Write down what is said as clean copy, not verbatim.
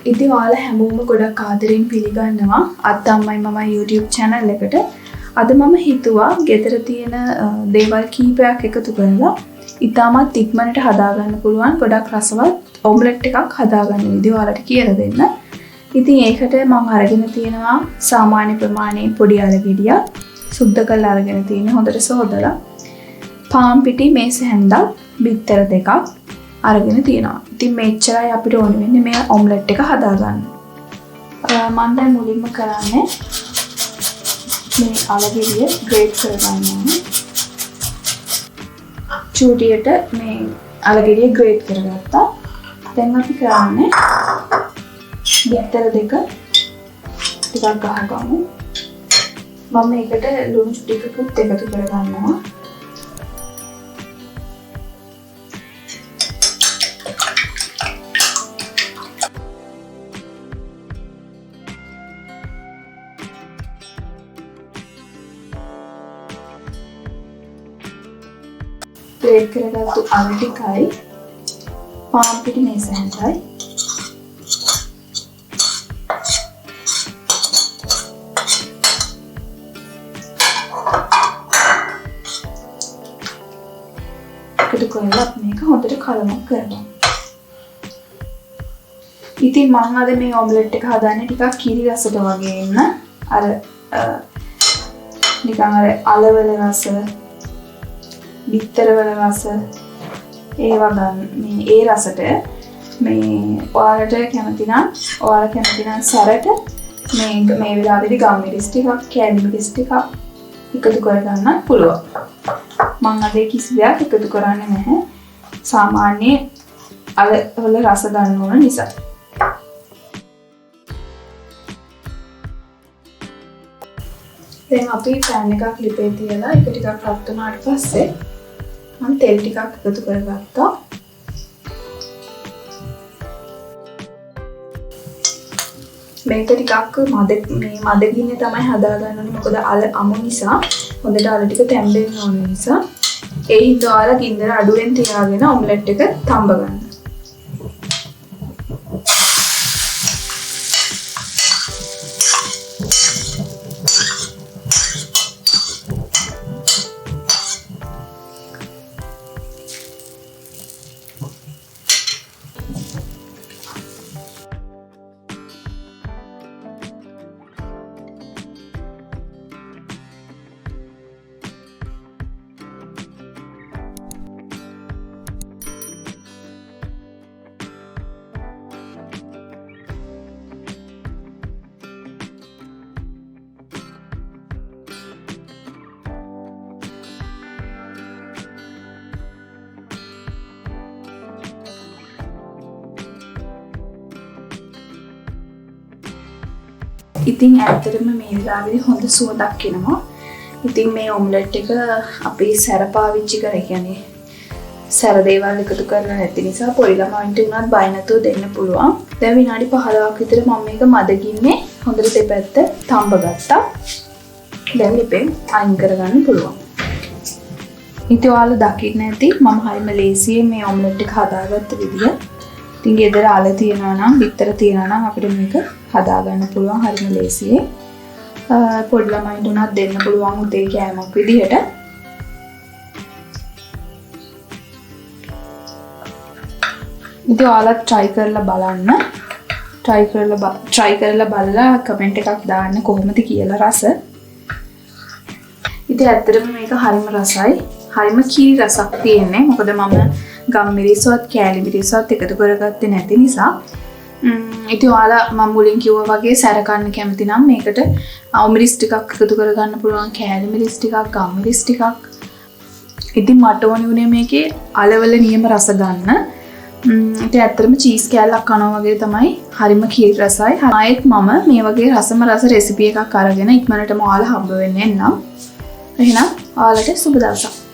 ඉතින් ඔයාලා හැමෝම ගොඩක් ආදරෙන් පිළිගන්නවා අත්තම්මයි මම YouTube channel එකට. අද මම හිතුවා ගෙදර තියෙන දේවල් කීපයක් එකතු කරලා ඉතාමත් ඉක්මනට හදාගන්න පුළුවන් ගොඩක් රසවත් ඔම්ලට් එකක් හදාගන්න විදිහ ඔයාලට කියලා දෙන්න. ඉතින් ඒකට මම අරගෙන තියෙනවා සාමාන්‍ය ප්‍රමාණයේ පොඩි අලගෙඩියක්. සුද්ධ කරලා අරගෙන තියෙන හොඳට සෝදලා. පාන් පිටි මේස හැන්දක්, බිත්තර දෙකක් අරගෙන තියෙනවා. ඉතින් මෙච්චරයි අපිට ඕන වෙන්නේ මේ ඔම්ලට් එක හදාගන්න. මම දැන් මුලින්ම කරන්නේ මේ අලගෙඩිය ග්‍රේට් කරගන්න ඕනේ. චූටියට මේ අලගෙඩිය ග්‍රේට් කරගත්තා. දැන් අපි කරන්නේ බිත්තර දෙක ටිකක් ගහගමු. මම මේකට ලුණු ටිකකුත් එකතු කරගන්නවා. ග්‍රේට් කරගත්තු අල ටිකයි පාන් පිටි මේස හැන්දයි එකතු කරලා මේක හොඳට කලමක් කරගන්න. ඉතින් මම අද මේ ඔම්ලට් එක හදන්නේ ටිකක් කිරි රසට වගේ ඉන්න අර නිකන් අර අලවල රස බිත්තරවල රස ඒවා ගන්න මේ ඒ රසට මේ ඔයාලට කැමති නම් සැරට මේ වෙලාවේදී ගම් මිරිස් ටිකක් කෑලි මිරිස් ටිකක් එකතු කරගන්න පුළුවන්. මම අද කිසි දෙයක් එකතු කරන්නේ නැහැ. සාමාන්‍ය අලවල රස ගන්න ඕන නිසා. දැන් අපි පෑන් එකක් ලිපේ තියලා ඒක ටිකක් රත් වුණාට පස්සේ මම තෙල් ටිකක් එකතු කරගත්තා. මේක ටිකක් මද ගින්නේ තමයි හදාගන්න ඕනේ. මොකද අල අමු නිසා හොඳට අල ටික තැම්බෙන්න ඕන නිසා ඒ හින්දා ඔයාලා ගින්දර අඩුවෙන් තියාගෙන ඔම්ලට් එක තඹ ගන්න. ඉතින් ඇත්තටම මේ වෙලාවේදී හොඳ සුවඳක් එනවා. ඉතින් මේ ඔම්ලට් එක අපි සැර පාවිච්චි කරලා කියන්නේ සැර දේවල් එකතු කරලා නැති නිසා පොඩි ළමයින්ට උනත් බය නැතුව දෙන්න පුළුවන්. දැන් විනාඩි 15ක් විතර මම මේක මදගින්නේ හොඳට දෙපැත්ත තඹ ගත්තා. දැන් ලිපෙන් අයින් කරගන්න පුළුවන්. ඉතින් ඔයාලා දකින්න ඇති මම හරිම ලේසියෙන් මේ ඔම්ලට් එක හදාගත්ත විදිය. ඉතින් ගෙදර අල තියනවා නම් බිත්තර තියනවා නම් අපිට මේක හදාගන්න පුළුවන් හරිම ලේසියෙන්. පොඩි ළමයින්ට උනත් දෙන්න පුළුවන් උදේ කෑමක් විදිහට. ඉතින් ඔයාලා try කරලා බලන්න. try කරලා බලලා කමෙන්ට් එකක් දාන්න කොහොමද කියලා රස. ඉතින් ඇත්තටම මේක හරිම රසයි. හරිම කිරි රසක් තියෙන්නේ. මොකද මම ගම් මිරිස්වත් කෑලි මිරිස්වත් එකතු කරගත්තේ නැති නිසා. ඉතින් ඔයාලා මම මුලින් කිව්වා වගේ සැර කන්න කැමති නම් මේකට අවු මිරිස් ටිකක් එකතු කරගන්න පුළුවන්, කෑලි මිරිස් ටිකක්, ගම් මිරිස් ටිකක්. ඉතින් මට ඕනේ උනේ මේකේ අලවල නියම රස ගන්න. ඉතින් ඇත්තටම චීස් කෑල්ලක් කනවා වගේ තමයි. හරිම කිරි රසයි. ආයෙත් මම මේ වගේ රසම රස රෙසිපි එකක් අරගෙන ඉක්මනටම ඔයාලා හම්බ වෙන්න එන්නම්. එහෙනම් ඔයාලට සුබ දවසක්.